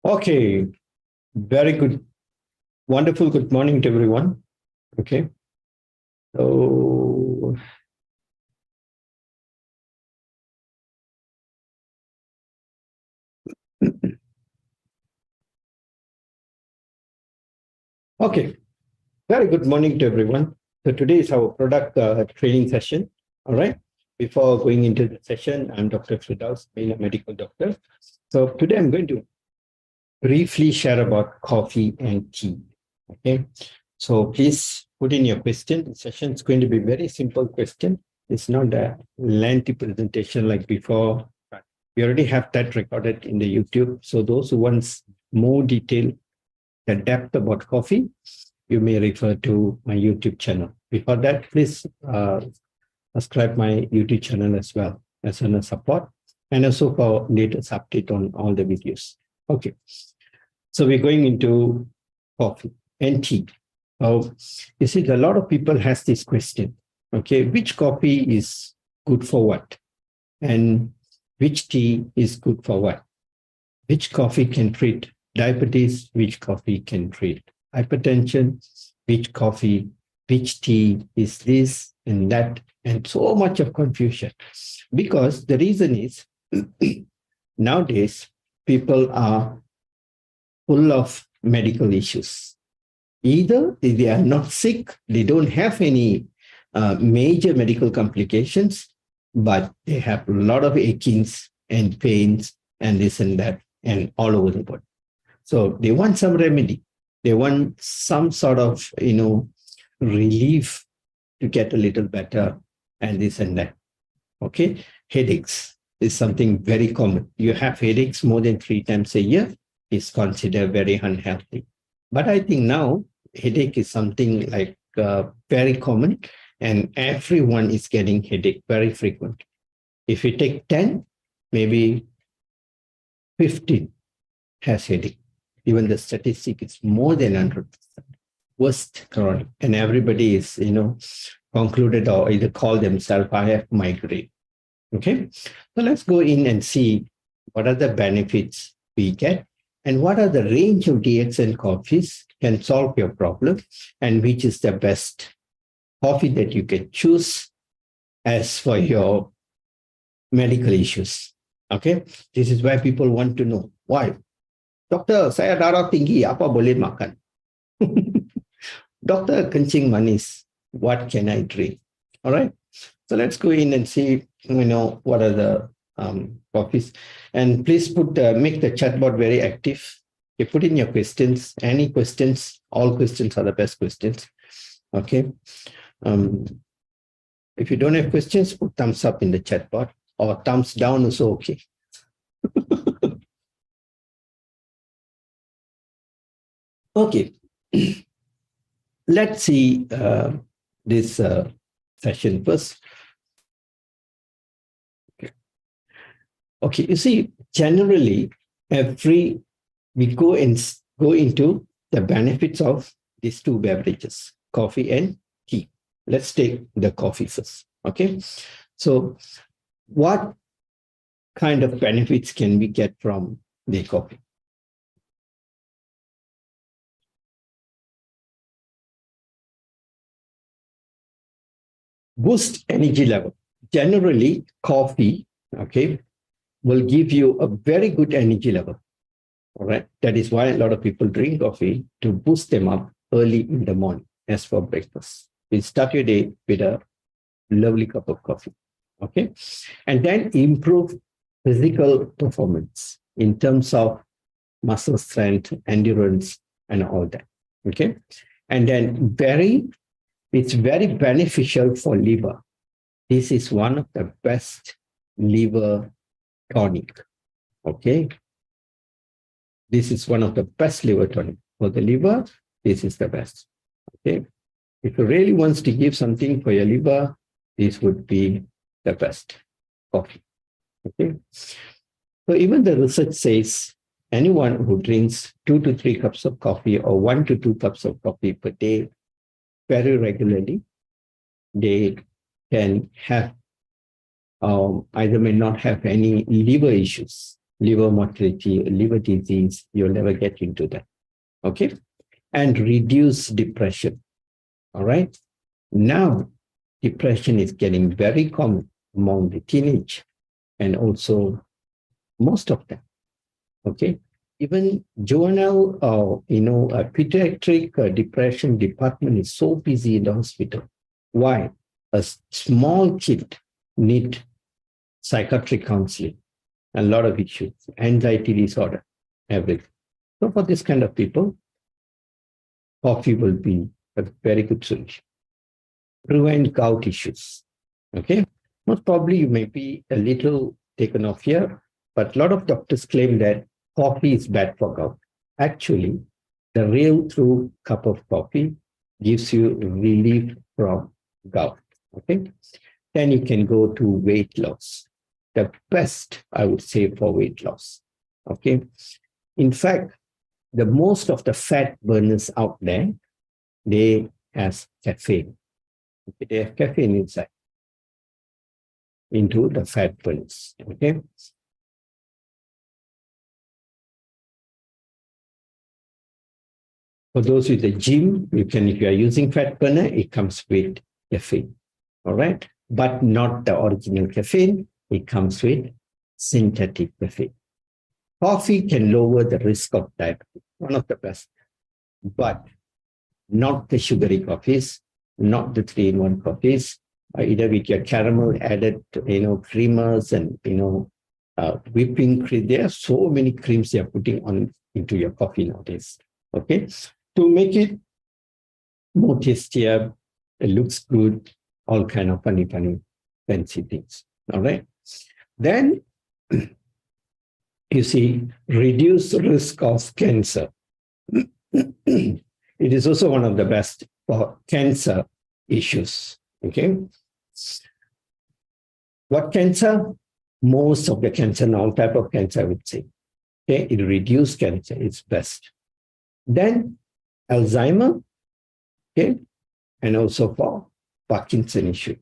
Okay, very good. Wonderful. Good morning to everyone. Okay. So, okay, very good morning to everyone. So, today is our product training session. All right. Before going into the session, I'm Dr. Firdaus, being a medical doctor. So, today I'm going to briefly share about coffee and tea. Okay. So, please put in your question. The session is going to be very simple question. It's not a lengthy presentation like before. We already have that recorded in the YouTube. So those who want more detail, the depth about coffee, you may refer to my YouTube channel. Before that, please subscribe my YouTube channel as well as a support and also for latest update on all the videos. Okay, so we're going into coffee and tea. You see, a lot of people has this question. Okay, which coffee is good for what? And which tea is good for what? Which coffee can treat diabetes? Which coffee can treat hypertension? Which coffee, which tea is this and that? And so much of confusion. Because the reason is nowadays people are full of medical issues. Either they are not sick, they don't have any major medical complications, but they have a lot of achings and pains and this and that and all over the body. So they want some remedy. They want some sort of, relief to get a little better and this and that. Okay. Headaches is something very common. You have headaches more than 3 times a year is considered very unhealthy. But I think now headache is something like very common and everyone is getting headache very frequent. If you take 10, maybe 15 has headache. Even the statistic is more than 100%. Worst chronic. And everybody is, concluded or either call themselves, I have migraine. Okay. So let's go in and see what are the benefits we get and what are the range of DXN coffees can solve your problem and which is the best coffee that you can choose as for your medical issues. Okay. This is why people want to know why. Doktor, saya darah tinggi, apa boleh makan? Doktor, kencing manis, what can I drink? All right. So let's go in and see, what are the coffees. And please make the chatbot very active. You put in your questions, any questions, all questions are the best questions. Okay. If you don't have questions, put thumbs up in the chatbot or thumbs down also okay. Okay. Let's see this session first. Okay, you see, generally, we go into the benefits of these two beverages, coffee and tea. Let's take the coffee first. Okay, so what kind of benefits can we get from the coffee? Boost energy level. Generally, coffee, okay, will give you a very good energy level. All right. That is why a lot of people drink coffee to boost them up early in the morning as for breakfast. You start your day with a lovely cup of coffee. Okay. And then improve physical performance in terms of muscle strength, endurance, and all that. Okay. And then it's very beneficial for liver. This is one of the best liver tonic. Okay. This is one of the best liver tonic. For the liver, this is the best. Okay. If you really wants to give something for your liver, this would be the best coffee. Okay. So even the research says anyone who drinks 2 to 3 cups of coffee or 1 to 2 cups of coffee per day very regularly, they can have either may not have any liver issues. liver mortality, liver disease, you'll never get into that. Okay. And reduce depression. All right. Now, depression is getting very common among the teenage and also most of them. Okay. Even juvenile, pediatric depression department is so busy in the hospital. Why? A small kid need psychiatric counseling, a lot of issues, anxiety disorder, everything. So for this kind of people, coffee will be a very good solution. Prevent gout issues. Okay. Most probably you may be a little taken off here, but a lot of doctors claim that coffee is bad for gout. Actually, the real true cup of coffee gives you relief from gout. Okay. Then you can go to weight loss. The best, I would say, for weight loss. Okay. In fact, the most of the fat burners out there, they have caffeine. Okay, they have caffeine inside into the fat burners. Okay. For those with the gym, you can, if you are using fat burner, it comes with caffeine. All right. But not the original caffeine. It comes with synthetic caffeine. Coffee can lower the risk of diabetes, one of the best, but not the sugary coffees, not the 3-in-1 coffees, either with your caramel added, creamers and, whipping cream. There are so many creams they are putting on into your coffee nowadays. Okay. To make it more tastier, it looks good, all kind of funny, fancy things. All right. Then you see, reduce risk of cancer. It is also one of the best for cancer issues. Okay. What cancer? Most of the cancer, all type of cancer, I would say. Okay. It reduces cancer. It's best. Then Alzheimer. Okay. And also for Parkinson issue.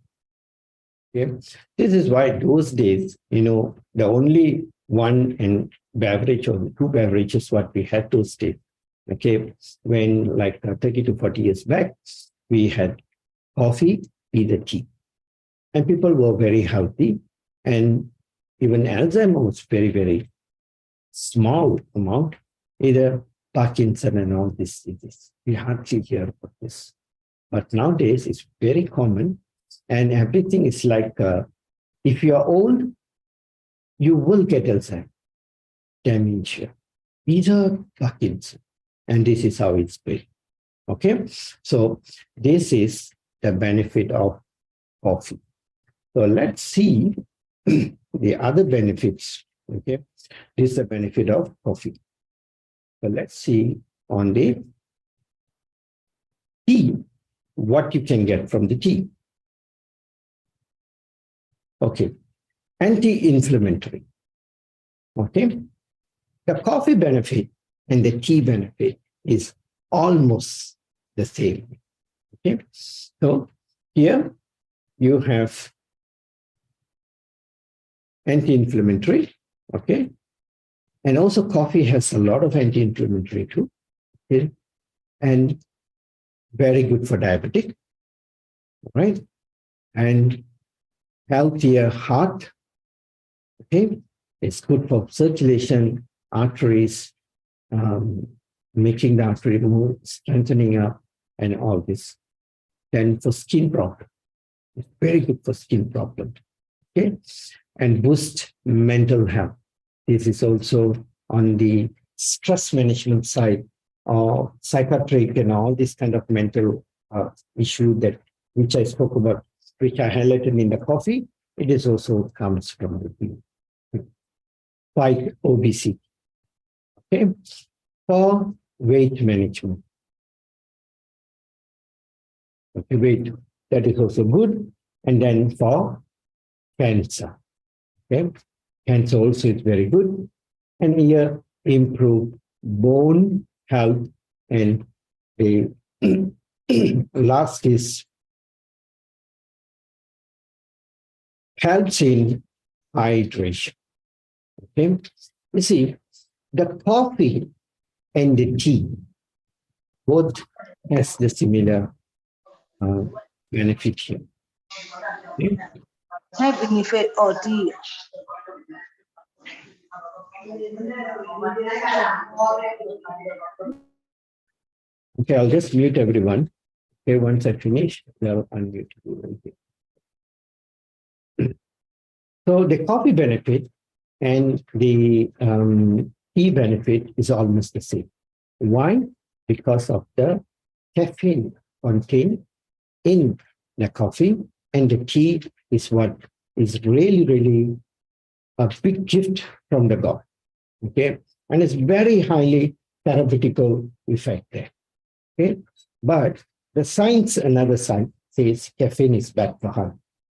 Okay. This is why those days, the only one and beverage or 2 beverages what we had those days. Okay. When like 30 to 40 years back, we had coffee, either tea. And people were very healthy. And even Alzheimer was very, very small amount, either Parkinson and all these diseases. We hardly hear about this. But nowadays, it's very common. And everything is like, if you're old, you will get Alzheimer's, dementia, either Parkinson. And this is how it's built. Okay. So this is the benefit of coffee. So let's see the other benefits. Okay. This is the benefit of coffee. So let's see on the tea, what you can get from the tea. Okay. Anti-inflammatory. Okay. The coffee benefit and the tea benefit is almost the same. Okay. So here you have anti-inflammatory. Okay. And also coffee has a lot of anti-inflammatory too. Okay. And very good for diabetic. Right. And healthier heart. Okay. It's good for circulation, arteries, making the artery move, strengthening up, and all this. Then for skin problem, it's very good for skin problem. Okay. And boost mental health. This is also on the stress management side, or psychiatric and all this kind of mental issue that which I spoke about, which I highlighted in the coffee. It is also comes from the tea. Fight obesity. Okay. For weight management. Okay, weight, that is also good. And then for cancer. Okay. Cancer also is very good. And here improve bone health. And the last is helps in hydration. Okay. You see, the coffee and the tea both has the similar benefit here. Okay? Have benefit or tea. Okay, I'll just mute everyone. Okay, once I finish, they'll unmute you. So the coffee benefit and the tea benefit is almost the same. Why? Because of the caffeine contained in the coffee, and the tea is what is really, really a big gift from the God. Okay, and it's very highly therapeutical effect there. Okay, but the science, another side, says caffeine is bad for heart,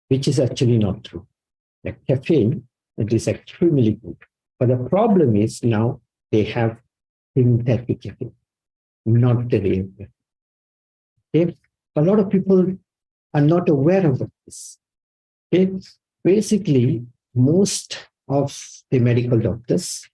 which is actually not true. The caffeine, it is extremely good. But the problem is now they have synthetic caffeine, not the real caffeine. Okay? A lot of people are not aware of this. Okay? Basically, most of the medical doctors,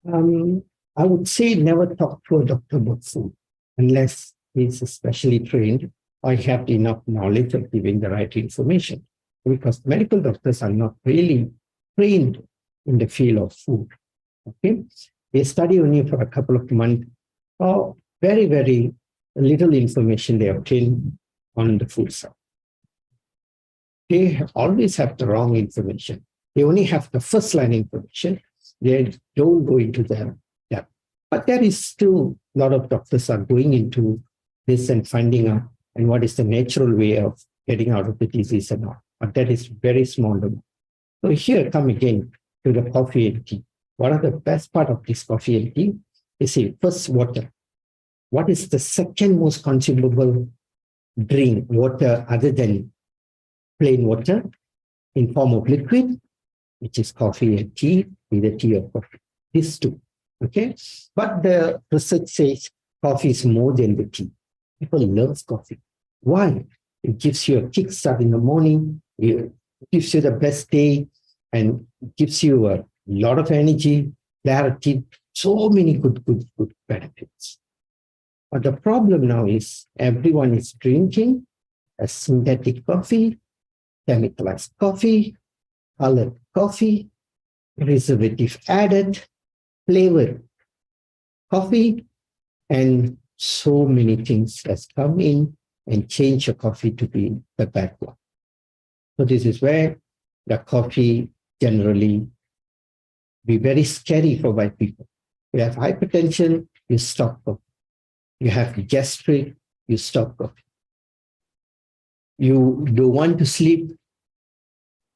I would say never talk to a doctor about food unless he's especially trained or have enough knowledge of giving the right information. Because medical doctors are not really trained in the field of food. Okay, they study only for a couple of months, or very, very little information they obtain on the food side. They always have the wrong information. They only have the first line information. They don't go into the depth. But there is still a lot of doctors are going into this and finding out and what is the natural way of getting out of the disease and all. But that is very small number. So here come again to the coffee and tea. What are the best part of this coffee and tea? You see, first, water. What is the second most consumable drink, water, other than plain water in form of liquid, which is coffee and tea, either tea or coffee. These two, okay? But the research says coffee is more than the tea. People love coffee. Why? It gives you a kickstart in the morning. It gives you the best day and gives you a lot of energy, clarity, so many good benefits. But the problem now is everyone is drinking a synthetic coffee, chemicalized coffee, colored coffee, preservative added, flavored coffee, and so many things has come in and change your coffee to be the bad one. So this is where the coffee generally be very scary for white people. You have hypertension, you stop coffee. You have gastric, you stop coffee. You don't want to sleep,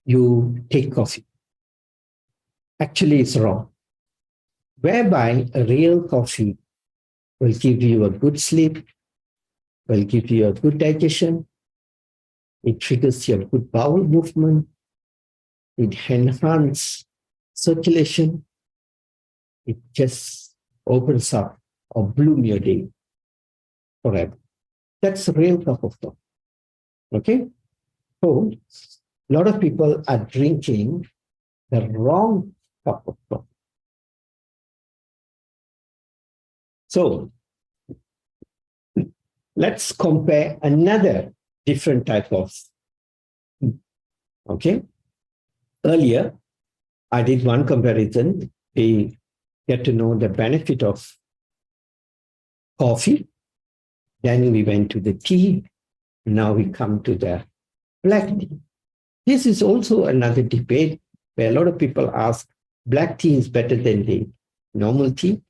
you take coffee. Actually, it's wrong. Whereby a real coffee will give you a good sleep, will give you a good digestion, it triggers your good bowel movement, it enhances circulation, it just opens up or bloom your day forever. That's a real cup of coffee. Okay? So, a lot of people are drinking the wrong cup of coffee. So, let's compare another different type of. Okay? Earlier, I did one comparison. We get to know the benefit of coffee. Then we went to the tea. Now we come to the black tea. This is also another debate where a lot of people ask, black tea is better than the normal tea,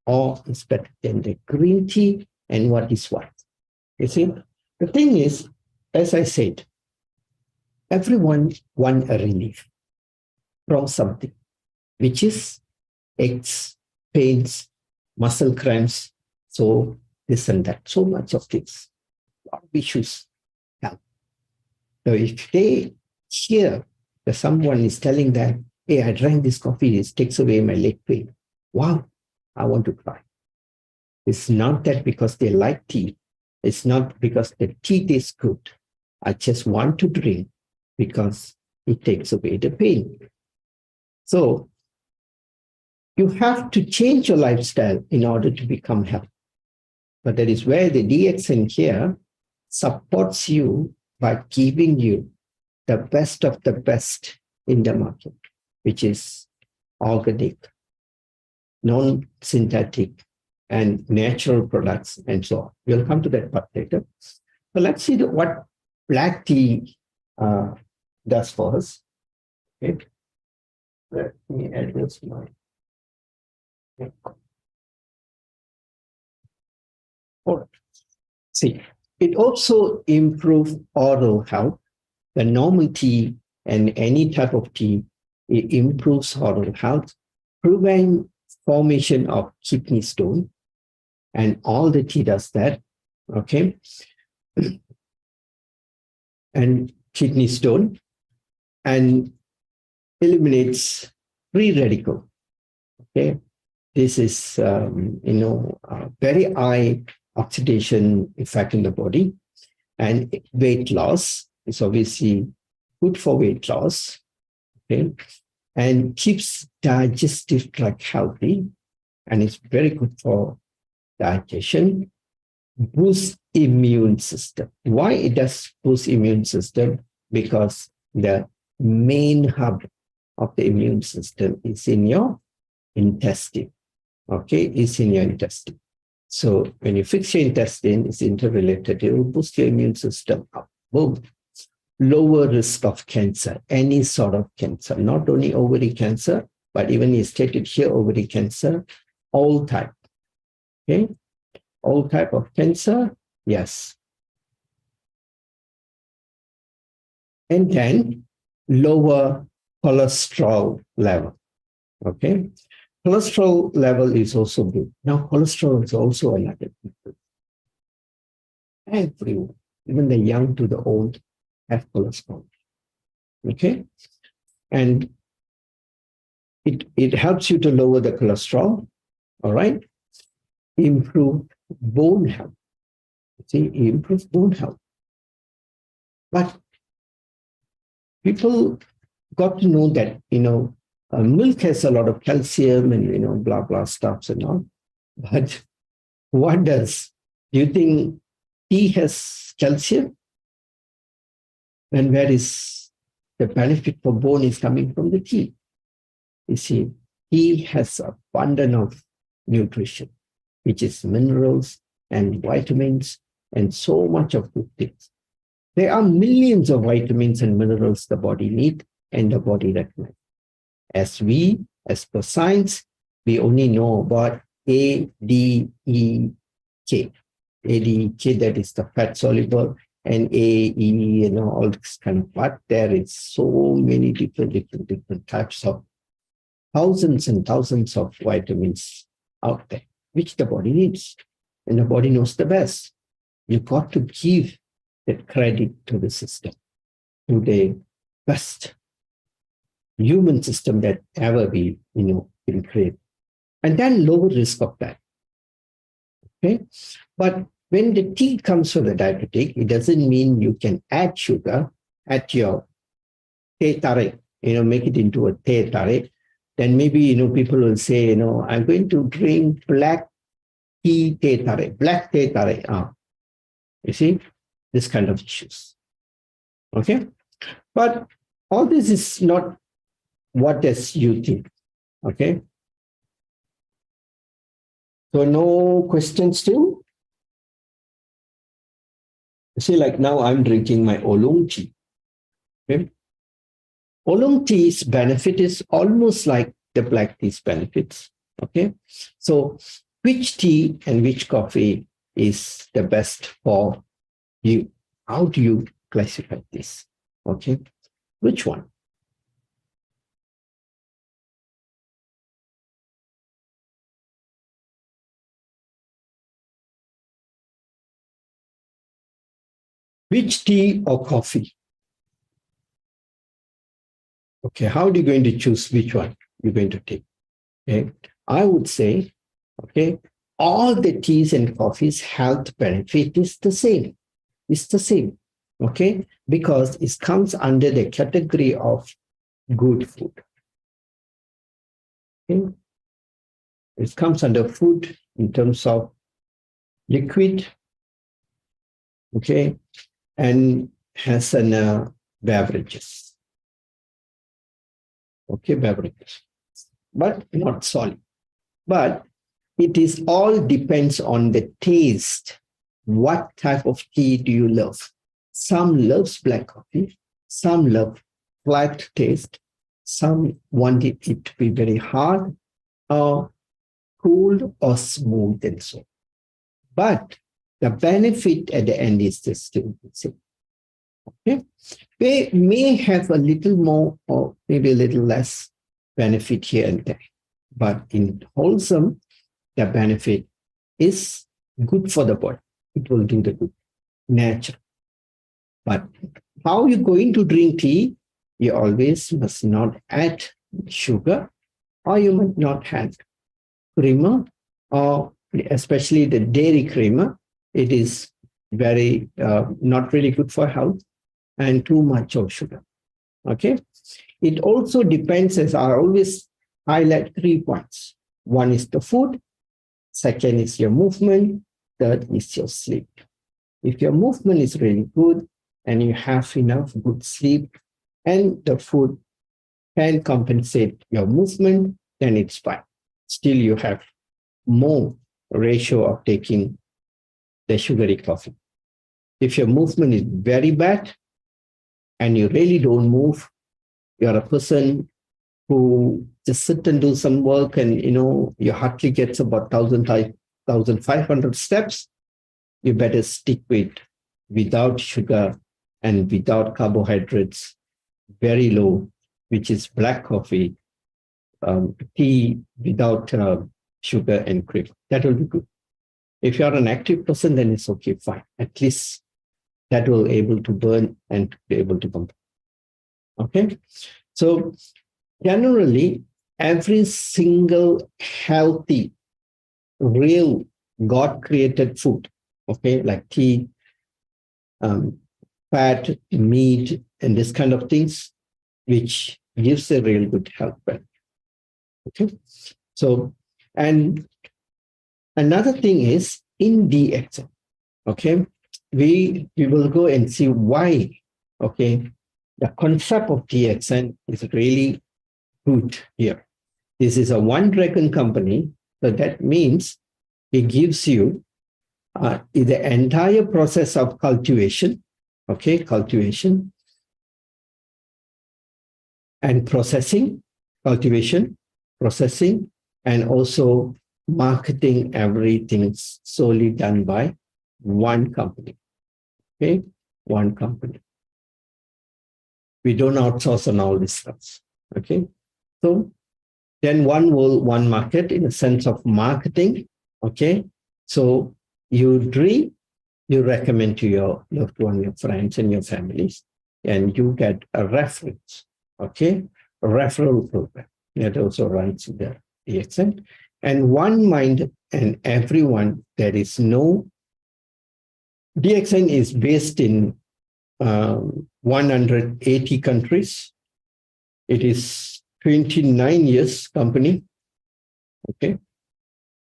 or it's better than the green tea, and what is what? You see, the thing is, as I said, everyone wants a relief from something, which is aches, pains, muscle cramps, so this and that, so much of this, a lot of issues. Now, so if they hear that someone is telling them, hey, I drank this coffee, it takes away my leg pain. Wow, I want to try. It's not that because they like tea. It's not because the tea tastes good. I just want to drink because it takes away the pain. So You have to change your lifestyle in order to become healthy. But that is where the DXN here supports you by giving you the best of the best in the market, which is organic, non-synthetic, and natural products, and so on. We'll come to that part later. So let's see what black tea does for us. Okay. Let me address my. All right. See, it also improves oral health. The normal tea and any type of tea, it improves oral health, prevent formation of kidney stone, and all the tea does that. Okay, and kidney stone, and eliminates free radical. Okay, this is very high oxidation effect in the body, and weight loss is obviously good for weight loss. Okay, and keeps digestive tract healthy, and it's very good for digestion. Boosts immune system. Why it does boost immune system? Because the main hub of the immune system is in your intestine. Okay, it's in your intestine. So when you fix your intestine, it's interrelated. It will boost your immune system up. Boom. Lower risk of cancer, any sort of cancer, not only ovary cancer, but even you stated here ovary cancer, all type. Okay, all type of cancer, yes. And then lower cholesterol level. Okay, cholesterol level is also good. Now, cholesterol is also another thing. Everyone, even the young to the old, have cholesterol. Okay, and it helps you to lower the cholesterol. All right, improve bone health. See, improves bone health. But people got to know that milk has a lot of calcium and blah blah stuffs and all. But what does? Do you think tea has calcium? And where is the benefit for bone is coming from the tea? You see, tea has abundance of nutrition, which is minerals and vitamins and so much of good things. There are millions of vitamins and minerals the body needs and the body recognizes. As per science, we only know about A, D, E, K. A, D, E, K, that is the fat soluble, and A, E, all this kind of, but there is so many different types of thousands and thousands of vitamins out there, which the body needs. And the body knows the best. You've got to give that credit to the system, to the best human system that ever be, been created. And then lower risk of that. Okay. But when the tea comes for the diabetic, it doesn't mean you can add sugar at your teh tarik, make it into a teh tarik. Then maybe, people will say, I'm going to drink black tea teh tarik, black teh tarik. You see, this kind of issues. Okay. But all this is not what does you think. Okay. So no questions still? See, like now I'm drinking my oolong tea. Okay? Oolong tea's benefit is almost like the black tea's benefits. Okay, so which tea and which coffee is the best for you? How do you classify this? Okay, which one? Which tea or coffee? Okay, how are you going to choose which one you're going to take? Okay, I would say, okay, all the teas and coffees health benefit is the same. It's the same, okay, because it comes under the category of good food. Okay? It comes under food in terms of liquid, okay, and has an beverages, okay, beverages, but not solid. But it is all depends on the taste. What type of tea do you love? Some loves black coffee, some love flat taste, some want it to be very hard or cool or smooth and so. But the benefit at the end is still the same. Okay, they may have a little more or maybe a little less benefit here and there, but in wholesome, the benefit is good for the body. It will do the good, natural. But how you going to drink tea? You always must not add sugar, or you must not add creamer, or especially the dairy creamer. It is very not really good for health, and too much of sugar. Okay. It also depends, as I always highlight 3 points. One is the food, second is your movement, third is your sleep. If your movement is really good and you have enough good sleep and the food can compensate your movement, then it's fine. Still, you have more ratio of taking the sugary coffee. If your movement is very bad and you really don't move, you're a person who just sit and do some work and, you hardly gets about 1,500 steps, you better stick with without sugar and without carbohydrates, very low, which is black coffee, tea without sugar and cream. That will be good. If you're an active person, then it's okay, fine. At least that will able to burn and be able to pump. Okay, so generally, every single healthy, real God-created food, okay, like tea, fat, meat, and this kind of things, which gives a real good health benefit. Okay, so, and another thing is in DXN, okay, we will go and see why, okay, the concept of DXN is really good here. This is a one dragon company, so that means it gives you the entire process of cultivation, okay, cultivation and processing, cultivation, processing, and also marketing, everything solely done by one company, okay, one company. We don't outsource on all these stuff, okay? So then one world, one market in the sense of marketing, okay? So you drink, you recommend to your loved one, your friends and your families, and you get a reference, okay? A referral program that also runs in the DXN. And one mind and everyone, there is no, DXN is based in 180 countries. It is 29 years company, okay?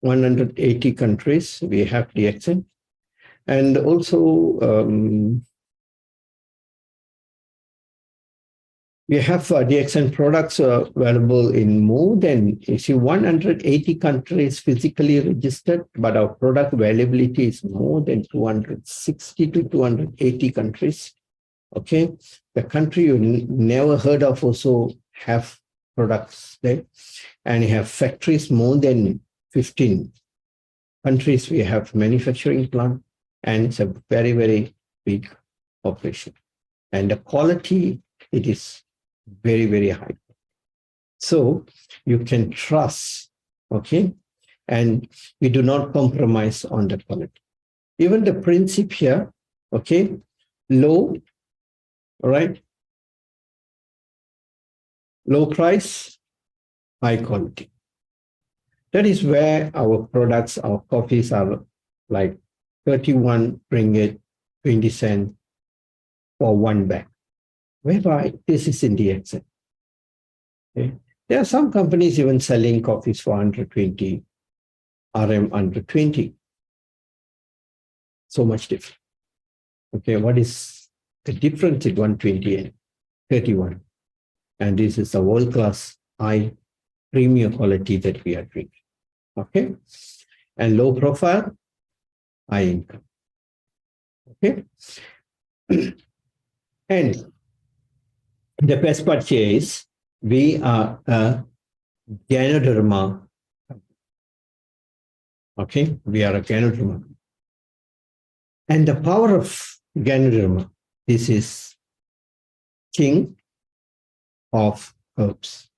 180 countries, we have DXN. And also, we have DXN products available in more than, 180 countries physically registered, but our product availability is more than 260 to 280 countries. Okay, the country you never heard of also have products there, and you have factories more than 15 countries. We have manufacturing plant, and it's a very, very big operation. And the quality, it is very, very high. So you can trust, okay? And we do not compromise on the quality. Even the principle here, okay, low, all right, low price, high quality. That is where our products, our coffees are like 31 ringgit, 20 cents for one bag. Whereby this is in DXN. Okay. There are some companies even selling coffees for 120, RM under 20. So much different. Okay, what is the difference in 120 and 31? And this is a world-class high premium quality that we are drinking. Okay, and low profile, high income. Okay, and the best part here is we are a Ganoderma. Okay, we are a Ganoderma. And the power of Ganoderma, this is king of herbs.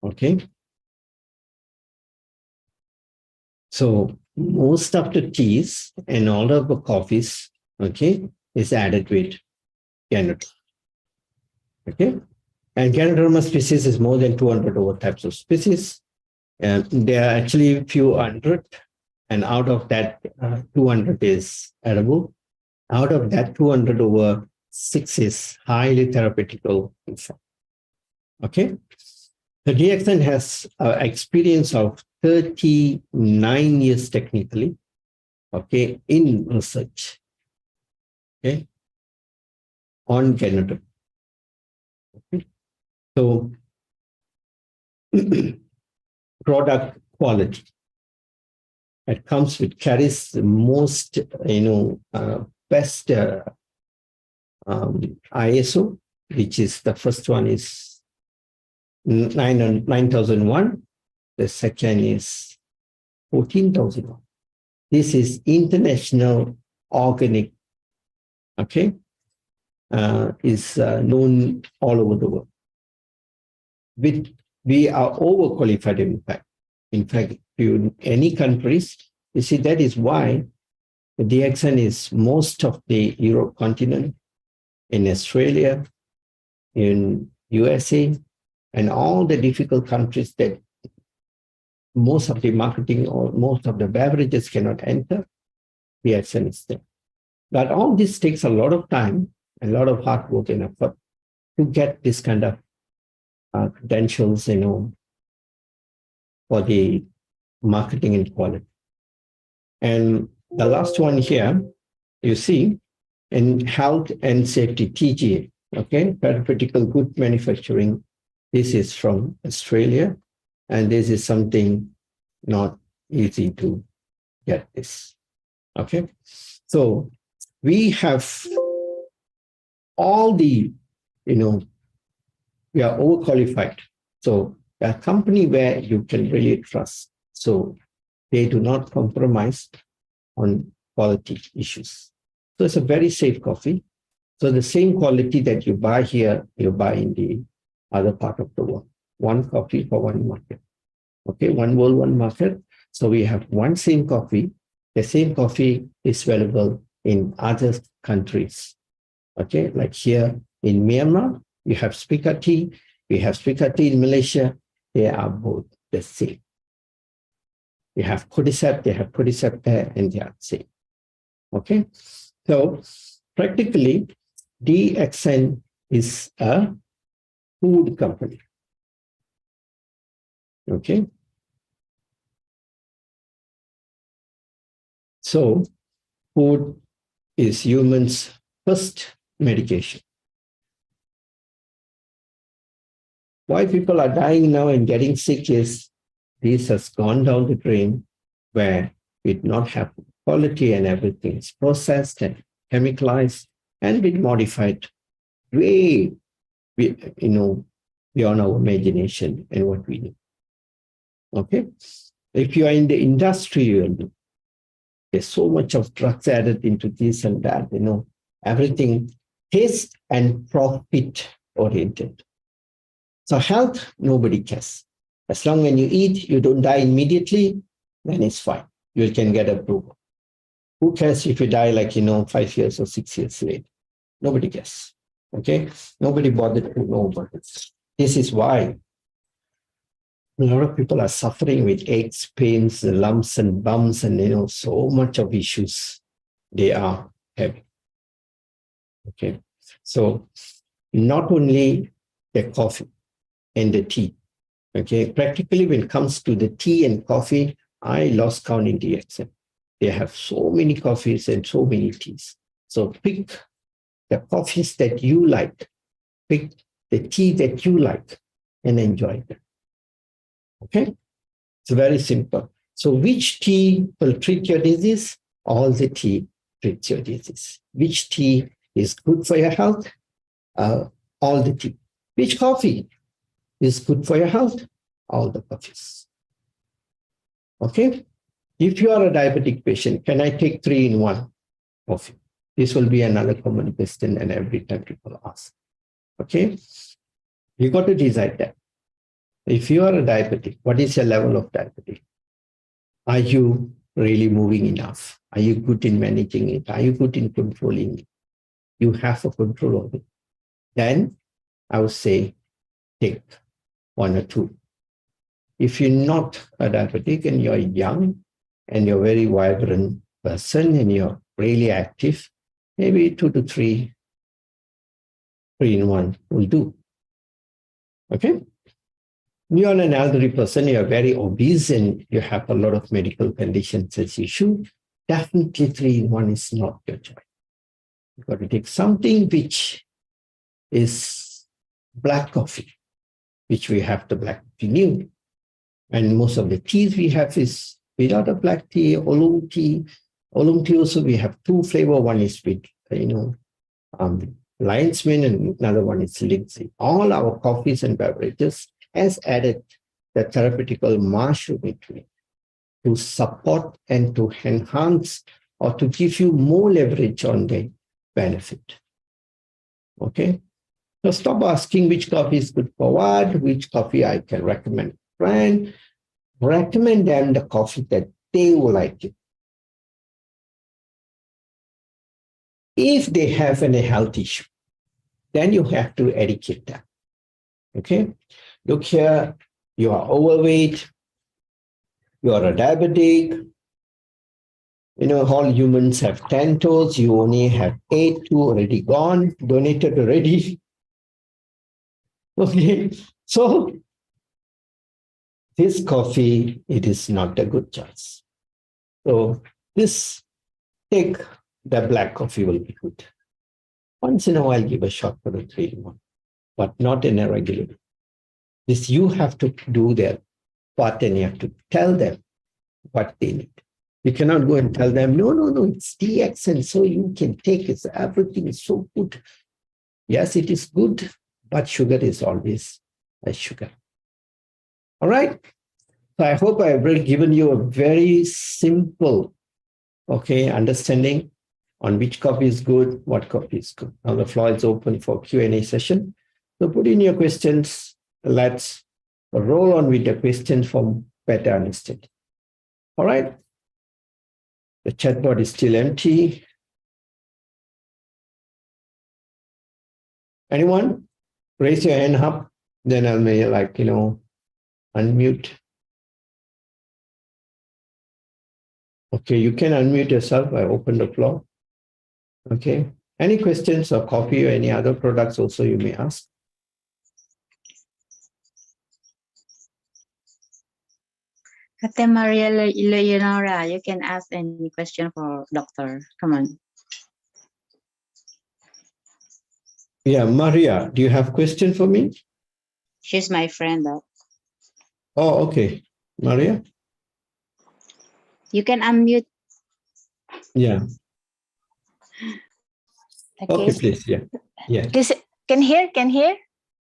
Okay. So most of the teas and all of the coffees, okay, is added with Ganoderma. Okay. And Ganoderma species is more than 200 over types of species. And there are actually a few hundred. And out of that, 200 is edible. Out of that, 200 over 6 is highly therapeutical. Okay. The DXN has experience of 39 years technically, okay, in research, okay, on Ganoderma. Okay. So, product quality. It comes with, carries the most, best ISO, which is the first one is 9001. The second is 14,001. This is international organic, okay, is known all over the world. We are overqualified in fact. In fact, in any countries, you see that is why the DXN is most of the Europe continent, in Australia, in USA, and all the difficult countries that most of the marketing or most of the beverages cannot enter, DXN is there. But all this takes a lot of time, a lot of hard work and effort to get this kind of credentials, for the marketing and quality. And the last one here, you see, in health and safety, TGA, okay, Therapeutical Good Manufacturing. This is from Australia, and this is something not easy to get this, okay? So we have all the, we are overqualified. So a company where you can really trust. So they do not compromise on quality issues. So it's a very safe coffee. So the same quality that you buy here, you buy in the other part of the world. One coffee for one market. Okay, one world, one market. So we have one same coffee. The same coffee is available in other countries. Okay, like here in Myanmar, you have Spica tea. We have Spica tea in Malaysia. They are both the same. You have Cordyceps, they have Cordyceps there, and they are the same. Okay, so practically, DXN is a food company. Okay, so food is humans' first medication. Why people are dying now and getting sick is this has gone down the drain where we do not have quality and everything is processed and chemicalized and been modified way, beyond our imagination and what we need. Okay, if you are in the industry, there's so much of drugs added into this and that. Everything taste and profit oriented. So health, nobody cares. As long as you eat, you don't die immediately, then it's fine. You can get approval. Who cares if you die 5 years or 6 years later? Nobody cares. Okay? Nobody bothered to know about it. This is why a lot of people are suffering with aches, pains, lumps and bumps, and so much of issues they are having. Okay? So not only the coffee and the tea. Okay, practically when it comes to the tea and coffee, I lost count in DXM. They have so many coffees and so many teas. So pick the coffees that you like, pick the tea that you like, and enjoy them. Okay? It's very simple. So which tea will treat your disease? All the tea treats your disease. Which tea is good for your health? All the tea. Which coffee is good for your health? All the coffees. Okay? If you are a diabetic patient, can I take 3-in-1 coffee? This will be another common question, and every time people ask. Okay? You got to decide that. If you are a diabetic, what is your level of diabetes? Are you really moving enough? Are you good in managing it? Are you good in controlling it? You have a control of it. Then I would say take 1 or 2. If you're not a diabetic and you're young and you're a very vibrant person and you're really active, maybe 2 to 3-in-1 will do. Okay? You're an elderly person, you're very obese and you have a lot of medical conditions as you should, definitely 3-in-1 is not your choice. You've got to take something which is black coffee, which we have the black coffee new. And most of the teas we have is without a black tea, oolong tea. Oolong tea also we have 2 flavors. One is with, lion's mane and another one is linseed. All our coffees and beverages has added the therapeutical mushroom into it to support and to enhance or to give you more leverage on the benefit. Okay? So stop asking which coffee is good for what, which coffee I can recommend a friend. Recommend them the coffee that they will like it. If they have any health issue, then you have to educate them. Okay? Look here, you are overweight, you are a diabetic. You know, all humans have 10 toes, you only have 8, 2 already gone, donated already. Okay, so this coffee, it is not a good choice. So take the black coffee will be good. Once in a while, give a shot for the 3-in-1, but not in a regular way. This you have to do their part and you have to tell them what they need. You cannot go and tell them, no, it's DX and so you can take it. Everything is so good. Yes, it is good, but sugar is always a sugar. All right. So I hope I've given you a very simple, understanding on which coffee is good, what coffee is good. Now the floor is open for Q&A session. So put in your questions. Let's roll on with the questions for better understanding. All right. The chat board is still empty. Anyone? Raise your hand up. Then I'll may unmute. Okay, you can unmute yourself. I open the floor. Okay. Any questions or coffee or any other products also you may ask? Ate Maria Leonora, you can ask any question for doctor. Come on. Yeah, Maria, do you have question for me? She's my friend, though. Oh, okay. Maria? You can unmute. Yeah. Okay, Okay. please. Yeah. Yeah. Can hear?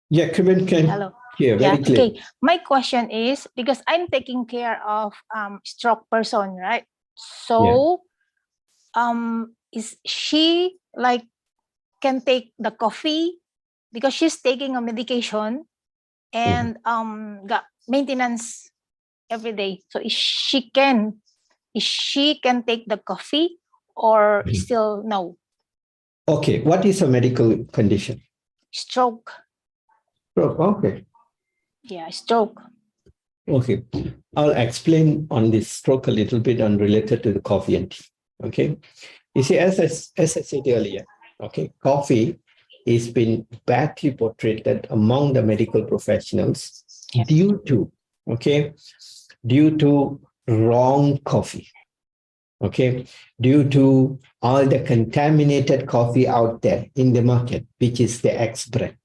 Yeah, come in, can Hello. hear very clear. Okay. My question is because I'm taking care of stroke person, right? So is she can take the coffee because she's taking a medication and got maintenance every day. So is she can take the coffee or still no? Okay, what is a medical condition? Stroke. Stroke, okay. Yeah, stroke. Okay, I'll explain on this stroke a little bit unrelated to the coffee and tea. Okay, you see, as I said earlier, okay, coffee is been badly portrayed among the medical professionals due to wrong coffee. Okay, due to all the contaminated coffee out there in the market, which is the X brand.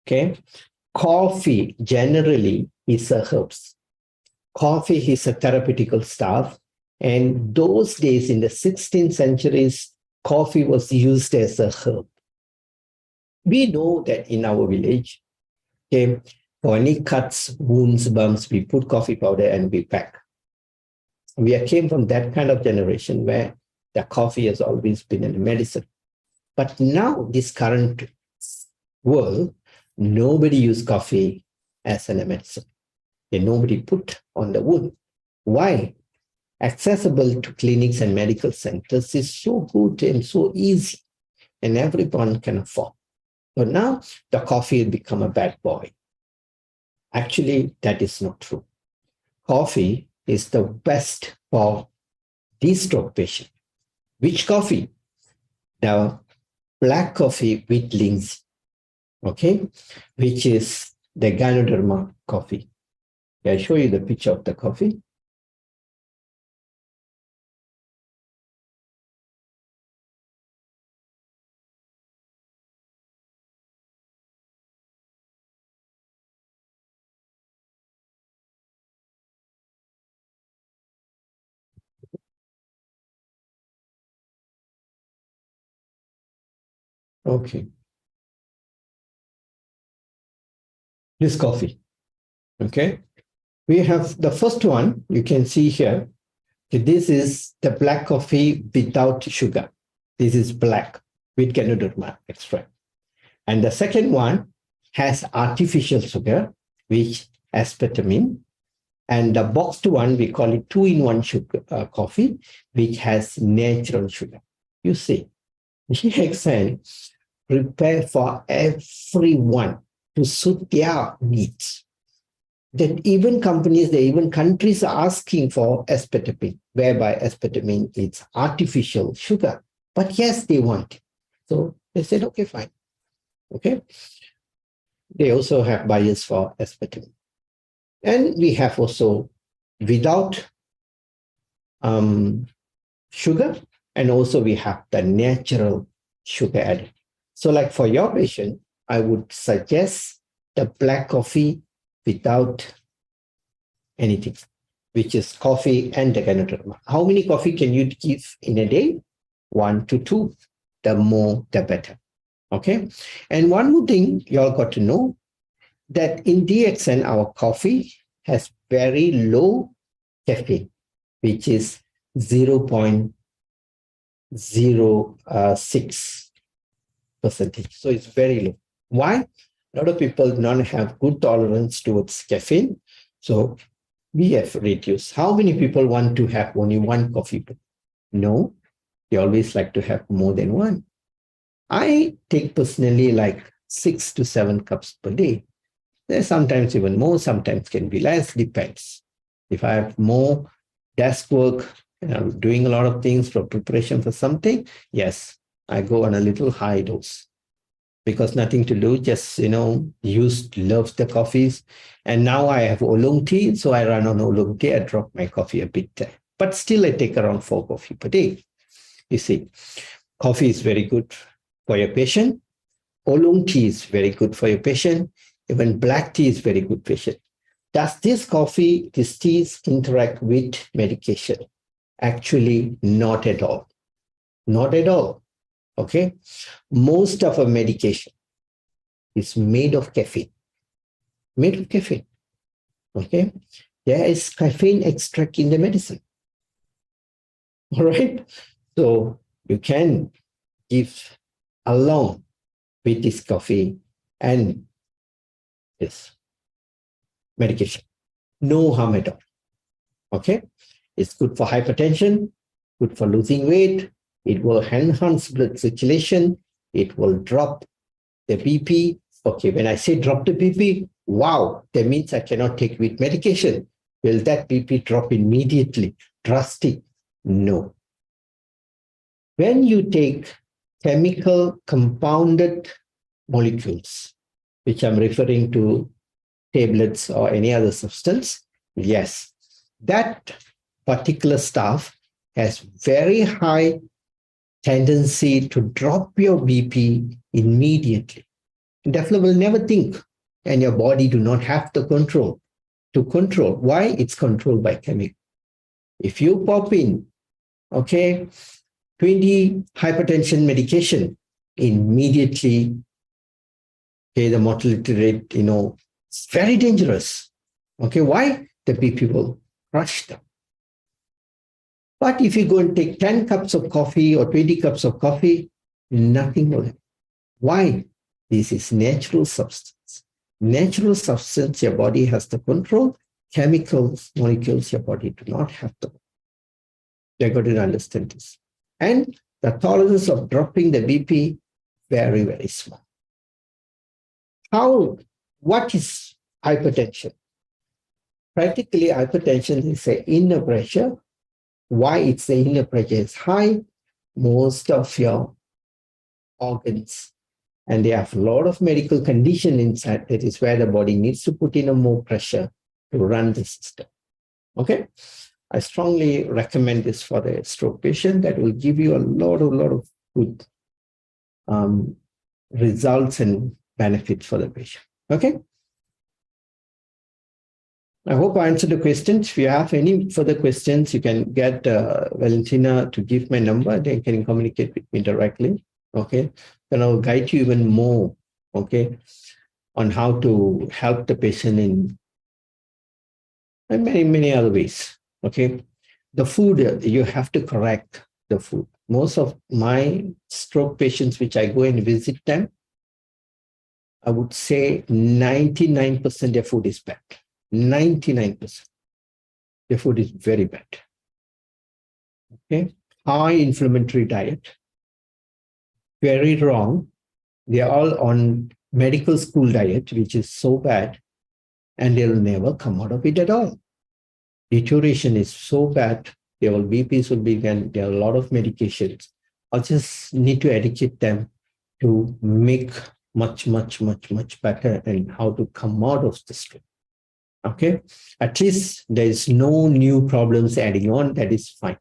Okay, coffee generally is a herbs. Coffee is a therapeutical stuff. And those days in the 16th centuries, coffee was used as a herb. We know that in our village, okay, for any cuts, wounds, bumps, we put coffee powder and we pack. We came from that kind of generation where the coffee has always been a medicine. But now, this current world, nobody uses coffee as a medicine. And nobody put on the wound. Why? Accessible to clinics and medical centers is so good and so easy, and everyone can afford. So now the coffee has become a bad boy. Actually, that is not true. Coffee is the best for these stroke patients. Which coffee? The black coffee with linseed, okay, which is the Ganoderma coffee. I show you the picture of the coffee. Okay. This coffee. Okay. We have the first one, you can see here. This is the black coffee without sugar. This is black with Ganoderma extract. And the second one has artificial sugar, which aspartame. And the boxed one, we call it 2-in-1 sugar coffee, which has natural sugar. You see, DXN prepare for everyone to suit their needs. That even companies, even countries are asking for aspartame, whereby aspartame is artificial sugar. But yes, they want it. So they said, okay, fine. Okay. They also have buyers for aspartame. And we have also without sugar, and also we have the natural sugar added. So like for your patient, I would suggest the black coffee without anything, which is coffee and the Ganoderma. How many coffee can you give in a day? 1 to 2. The more, the better. Okay. And one more thing you all got to know, that in DXN, our coffee has very low caffeine, which is 0.06%. So it's very low. Why? A lot of people don't have good tolerance towards caffeine. So we have reduced. How many people want to have only one coffee? No, they always like to have more than one. I take personally like 6 to 7 cups per day. There's sometimes even more, sometimes can be less, depends. If I have more desk work and I'm doing a lot of things for preparation for something, yes, I go on a little high dose. Because nothing to do, just, love the coffees. And now I have oolong tea, so I run on oolong tea. I drop my coffee a bit there. But still, I take around 4 coffee per day. You see, coffee is very good for your patient. Oolong tea is very good for your patient. Even black tea is very good patient. Does this coffee, these teas interact with medication? Actually, not at all. Not at all. Okay. Most of our medication is made of caffeine. Made of caffeine. Okay. There is caffeine extract in the medicine. All right. So you can give along with this coffee and this medication. No harm at all. Okay. It's good for hypertension, good for losing weight. It will enhance blood circulation. It will drop the BP. Okay, when I say drop the BP, wow, that means I cannot take with medication. Will that BP drop immediately? Drastic? No. When you take chemical compounded molecules, which I'm referring to tablets or any other substance, yes, that particular stuff has very high tendency to drop your BP immediately. Definitely will never think, and your body do not have the control to control. Why? It's controlled by chemical. If you pop in, okay, 20 hypertension medication, immediately, okay, the mortality rate, it's very dangerous. Okay, why? The BP will crush them. But if you go and take 10 cups of coffee or 20 cups of coffee, nothing will happen. Why? This is natural substance. Natural substance, your body has the control. Chemicals, molecules, your body do not have the. You're going to understand this. And the tolerance of dropping the BP, very, very small. What is hypertension? Practically, hypertension is the inner pressure. Why it's the inner pressure is high? Most of your organs, and they have a lot of medical condition inside. That is where the body needs to put in a more pressure to run the system. Okay, I strongly recommend this for the stroke patient. That will give you a lot of good results and benefits for the patient. Okay. I hope I answered the questions. If you have any further questions, you can get Valentina to give my number. They can communicate with me directly. Okay. Then I'll guide you even more, okay, on how to help the patient in many, many other ways. Okay. The food, you have to correct the food. Most of my stroke patients, which I go and visit them, I would say 99% their food is bad. 99%. Their food is very bad. Okay. High inflammatory diet. Very wrong. They are all on medical school diet, which is so bad, and they'll never come out of it at all. Deterioration is so bad. Their BPs will be, and there are a lot of medications. I just need to educate them to make much better and how to come out of the stroke. Okay, at least there is no new problems adding on. That is fine.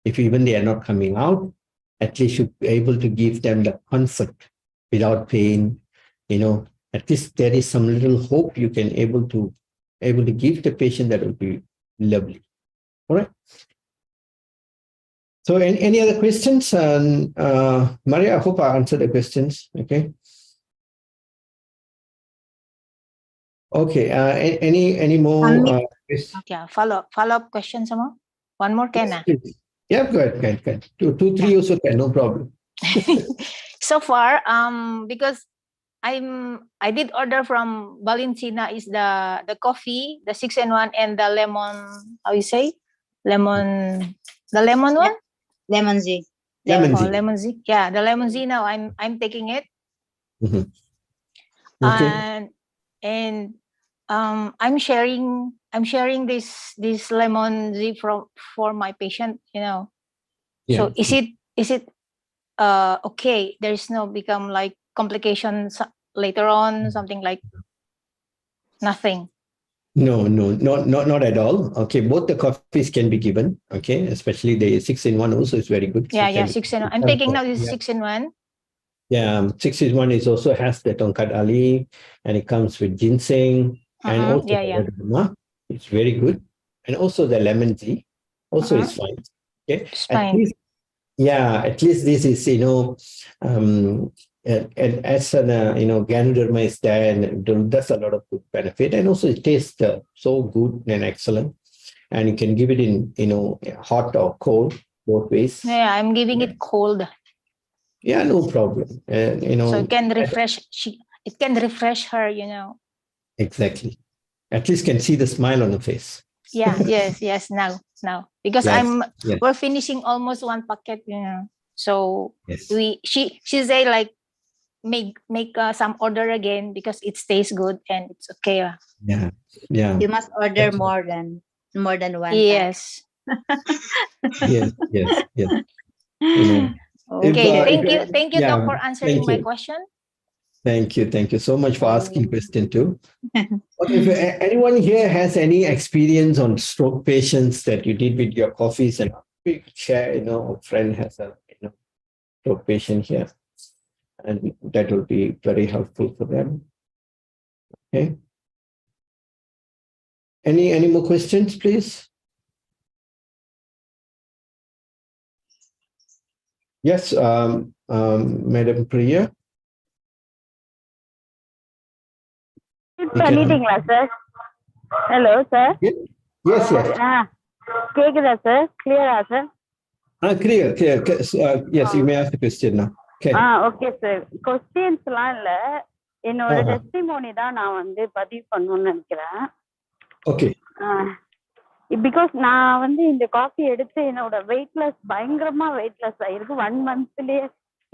If even they are not coming out, at least you'll be able to give them the comfort without pain. At least there is some little hope you can able to give the patient. That will be lovely. All right. So any other questions? Maria, I hope I answered the questions. Okay. Okay. Any more? Yeah, follow-up question sama. One more can na? Yeah, go ahead. Two, three also can, no problem. So far, because I did order from Valentina is the coffee, the 6-in-1 and the lemon, how you say? The lemon one? Lemon Z. Lemon Oh, Z. lemon Z. Yeah, the lemon Z now I'm taking it. Mm-hmm. Okay. And I'm sharing this lemon Z for my patient, Yeah. So is it okay? There's no become like complications later on, something like nothing. No, not at all. Okay, both the coffees can be given. Okay, especially the 6-in-1 also is very good. Yeah, 6-in-1. I'm taking now this 6-in-1. Yeah, 6-in-1 is also has the tongkat ali, and it comes with ginseng and also it's very good, and also the lemon tea also is fine. Okay, it's fine. At least this is and as an Ganoderma is there and does a lot of good benefit, and also it tastes so good and excellent, and you can give it in hot or cold, both ways. Yeah, I'm giving it cold. Yeah, no problem. So it can refresh. It can refresh her. Exactly. At least can see the smile on her face. Yeah. Yes. Now because we're finishing almost one packet. So she say like make some order again because it stays good and it's okay. Yeah. You must order more than one. Yes. Yes. Okay. Thank you, Doc, for answering my question. Thank you. Thank you so much for asking question too. Okay, if anyone here has any experience on stroke patients that you did with your coffees, and we could share, a friend has a stroke patient here, and that will be very helpful for them. Okay. Any more questions, please? Yes, Madam Priya. பண்ணிட்டீங்களா சார்? Hello sir. Yes, yes. கேக்குதா சார்? கிளியரா சார்? Clear. Yes, you may ask the question now. Okay. Okay sir. கொஸ்டின்ஸ்லாம் இல்ல, என்னோட testimony தான் நான் வந்து பதிவு பண்ணணும்னு நினைக்கிறேன். ஓகே. பிகாஸ் நான் வந்து இந்த காஃபி எடுத்து என்னோட வெயிட்லெஸ் பயங்கரமா வெயிட்லெஸ் ஆயிருக்கு. 1 monthலயே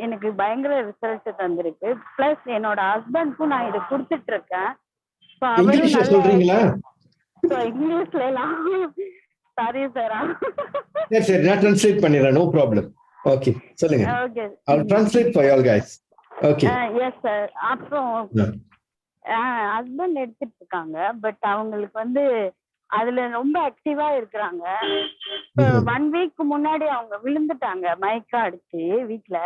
எனக்கு பயங்கர ரிசல்ட் தந்திருக்கு. பிளஸ் என்னோட ஹஸ்பண்ட்க்கும் நான் இதை கொடுத்துட்டு இருக்கேன். இங்கிலீஷ்ல சொல்றீங்களா? இங்கிலீஷ்ல எல்லாம் சாரி சார். சரி, நான் ட்ரான்ஸ்லேட் பண்ணிடுறேன். No problem. ஓகே, சொல்லுங்க. Okay, I'll translate for you all guys. Okay. Yes sir. அப்புறம் ஹஸ்பண்ட் எடுத்துட்டு இருக்காங்க, பட் அவங்களுக்கு வந்து அதுல ரொம்ப ஆக்டிவா இருக்கிறாங்க. 1 week முன்னாடி அவங்க விழுந்துட்டாங்க மயக்கம் அடிச்சு வீட்டுல.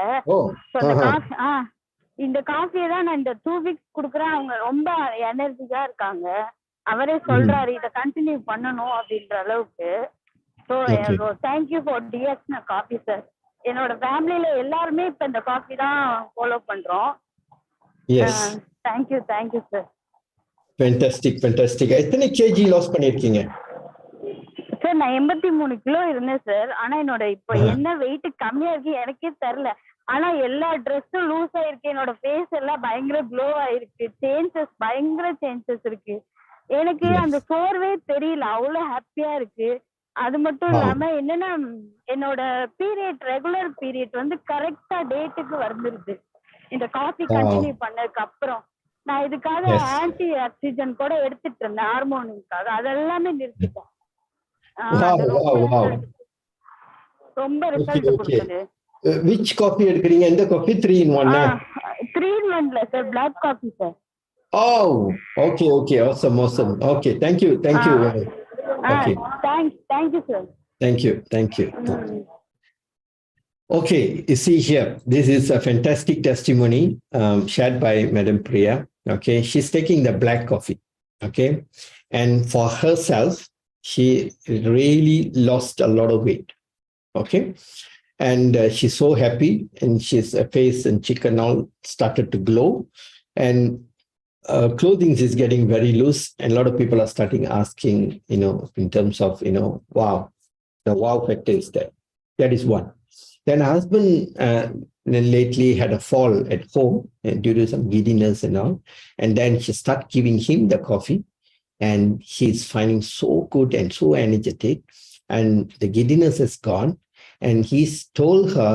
இந்த காஃபியை தான் நான் இந்த 2 weeks குடுக்குறேன். அவங்க ரொம்ப எனர்ஜிக்கா இருக்காங்க. அவரே சொல்றாரு இதை கண்டினியூ பண்ணணும் அப்படின்ற அளவுக்கு. ஸோ தேங்க்யூ ஃபார் டிஎஸ்ன காஃபி சார். என்னோட ஃபேமிலியில எல்லாருமே இப்ப இந்த காஃபி தான் ஃபாலோ பண்றோம். Thank you sir. ஃபேண்டாஸ்டிக். எத்தனை கேஜி லாஸ் பண்ணிருக்கீங்க சார்? நான் 83 கிலோ இருந்தேன் சார். ஆனா என்னோட இப்போ என்ன வெயிட் கம்மியா இருக்கு எனக்கே தெரியல. ஆனா எல்லா ட்ரெஸ்ஸும் லூஸ் ஆயிருக்கு. என்னோட ஃபேஸ் எல்லாம் பயங்கர க்ளோ ஆயிருக்கு. பயங்கர சேஞ்சஸ் இருக்கு. எனக்கு அந்த சோர்வே தெரியல. அவ்வளவு ஹாப்பியா இருக்கு. அது மட்டும் இல்லாம என்னன்னா என்னோட ரெகுலர் பீரியட் வந்து கரெக்டா டேட்டுக்கு வந்துருது இந்த காஃபி கண்டினியூ பண்ணதுக்கு அப்புறம். நான் இதுக்காக ஆன்டி ஆக்சிஜன் கூட எடுத்துட்டு இருந்தேன் ஹார்மோனுக்காக. அதெல்லாமே நிறுத்திட்டேன். ரொம்ப ரிசல்ட் கொடுக்குது. which coffee எடுக்கறீங்க? எந்த காஃபி? 3 in 1 3 in 1 இல்ல sir, black coffee sir. Oh, okay. Awesome. Okay, thank you. Okay. Thank you sir. Thank you. Okay, you see here, this is a fantastic testimony shared by Madam Priya. Okay, she's taking the black coffee. Okay, and for herself, she really lost a lot of weight. Okay, and she's so happy, and her face and cheek and all started to glow, and clothing is getting very loose, and a lot of people are starting asking, in terms of, wow, the wow factor is there. That is one. Then husband lately had a fall at home due to some giddiness and all, and then she started giving him the coffee, and he's finding so good and so energetic, and the giddiness is gone, and he's told her,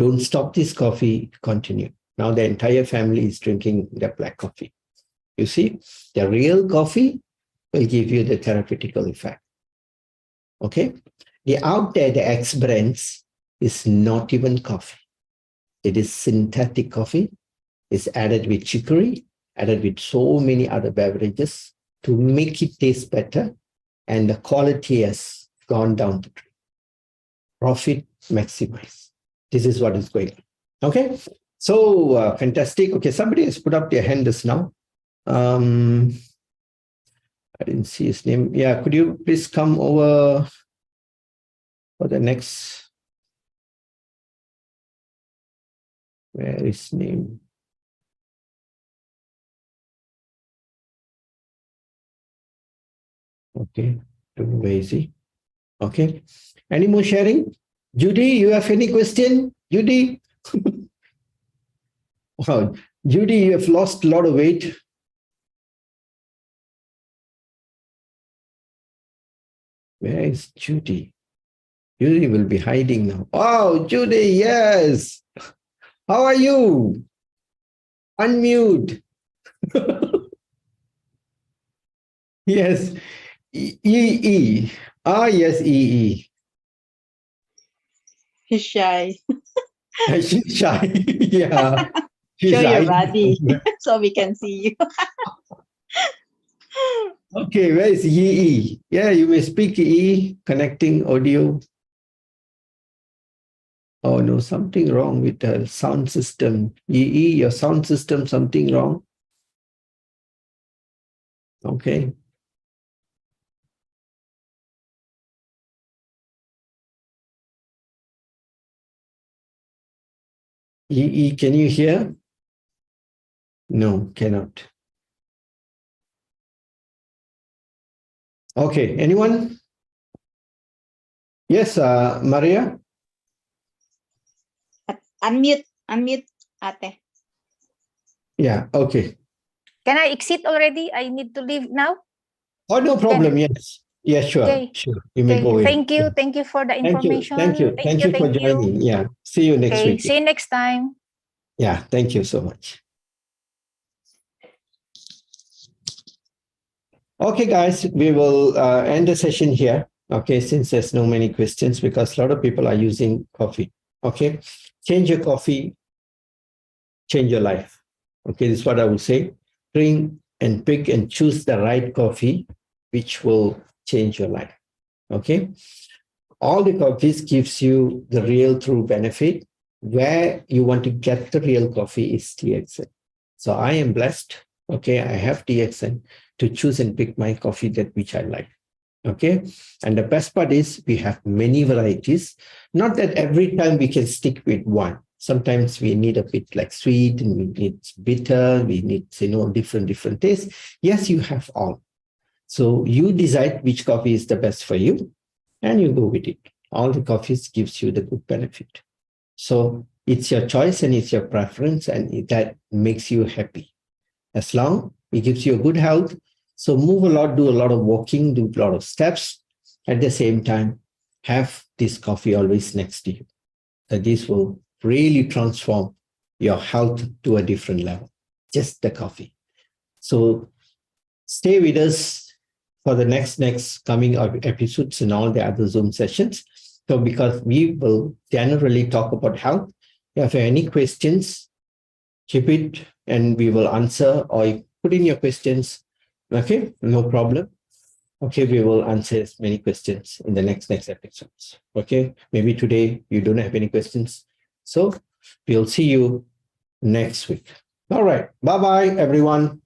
don't stop this coffee, continue. Now the entire family is drinking the black coffee. You see, the real coffee will give you the therapeutical effect. Okay, the out there, the X brands is not even coffee. It is synthetic coffee. It's added with chicory, added with so many other beverages to make it taste better, and the quality has gone down the drain. Profit maximize. This is what is going on. Okay, so fantastic. Okay, somebody has put up their hand just now. I didn't see his name. Yeah, could you please come over for the next? Where is his name? Okay, don't know where is he? Okay, any more sharing? Judy, you have any question? Judy? Wow, Judy, you have lost a lot of weight. Where is Judy? Judy will be hiding now. Oh, Judy, yes. How are you? Unmute. Yes. E. Yes, E. He's shy. She's shy. Yeah. She's Show your hiding. body so we can see you. Okay, where is Yi? Yeah, you may speak Yi, connecting audio. Oh no, something wrong with the sound system. Yi, your sound system, something wrong. Okay. Yi, can you hear? No, cannot. Okay, anyone? Yes, Maria? Unmute, ate. Yeah, okay. Can I exit already? I need to leave now. Oh, no problem. Yes. Yeah, sure. Okay. Sure. You may Okay. go in. Thank you. Thank you for the Thank you. information. Thank you. Thank you for joining. Yeah. See you next Okay. week. See you next time. Yeah. Thank you so much. Okay, guys, we will end the session here. Okay, since there's no many questions, because a lot of people are using coffee. Okay, change your coffee, change your life. Okay, this is what I would say. Drink and pick and choose the right coffee, which will change your life. Okay, all the coffees gives you the real true benefit. Where you want to get the real coffee is TXN. So I am blessed. Okay, I have TXN to choose and pick my coffee that which I like. Okay, and the best part is we have many varieties. Not that every time we can stick with one. Sometimes we need a bit like sweet, and we need bitter, we need different tastes. Yes, you have all. So you decide which coffee is the best for you, and you go with it. All the coffees gives you the good benefit. So it's your choice and it's your preference, and that makes you happy. As long it gives you a good health. So move a lot, do a lot of walking, do a lot of steps. At the same time, have this coffee always next to you. That this will really transform your health to a different level. Just the coffee. So stay with us for the next coming episodes and all the other Zoom sessions. So because we will generally talk about health. If you have any questions, keep it and we will answer, or put in your questions. Okay, no problem. Okay, we will answer as many questions in the next episodes. Okay, maybe today you don't have any questions. So we'll see you next week. All right. Bye-bye, everyone.